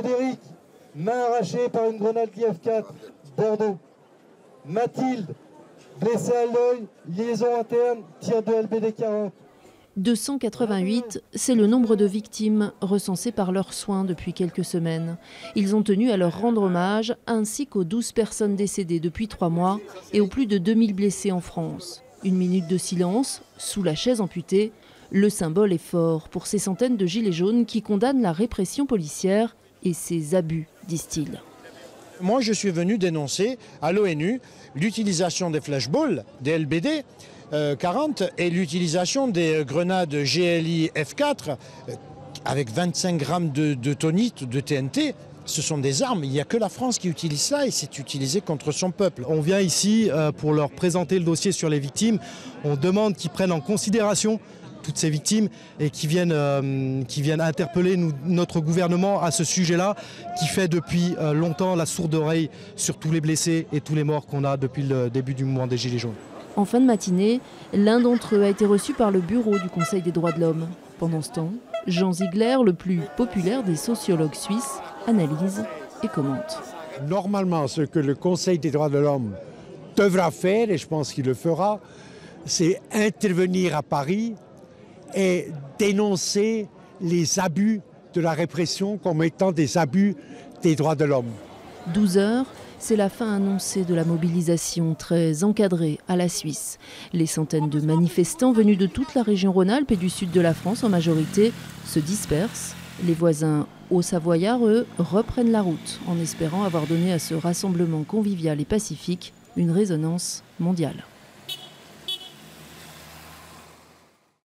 Frédéric, main arrachée par une grenade F4, Bordeaux. Mathilde, blessée à l'œil, liaison interne, tir de LBD 40. 288, c'est le nombre de victimes recensées par leurs soins depuis quelques semaines. Ils ont tenu à leur rendre hommage, ainsi qu'aux 12 personnes décédées depuis 3 mois et aux plus de 2000 blessés en France. Une minute de silence, sous la chaise amputée. Le symbole est fort pour ces centaines de gilets jaunes qui condamnent la répression policière et ses abus, disent-ils. Moi, je suis venu dénoncer à l'ONU l'utilisation des flashballs, des LBD 40 et l'utilisation des grenades GLI F4 avec 25 grammes de tonite, de TNT. Ce sont des armes, il n'y a que la France qui utilise ça et c'est utilisé contre son peuple. On vient ici pour leur présenter le dossier sur les victimes. On demande qu'ils prennent en considération toutes ces victimes et qui viennent interpeller notre gouvernement à ce sujet-là, qui fait depuis longtemps la sourde oreille sur tous les blessés et tous les morts qu'on a depuis le début du mouvement des Gilets jaunes. En fin de matinée, l'un d'entre eux a été reçu par le bureau du Conseil des droits de l'homme. Pendant ce temps, Jean Ziegler, le plus populaire des sociologues suisses, analyse et commente. Normalement, ce que le Conseil des droits de l'homme devra faire, et je pense qu'il le fera, c'est intervenir à Paris et dénoncer les abus de la répression comme étant des abus des droits de l'homme. 12 heures, c'est la fin annoncée de la mobilisation très encadrée à la Suisse. Les centaines de manifestants venus de toute la région Rhône-Alpes et du sud de la France en majorité se dispersent. Les voisins haut-savoyards, eux, reprennent la route en espérant avoir donné à ce rassemblement convivial et pacifique une résonance mondiale.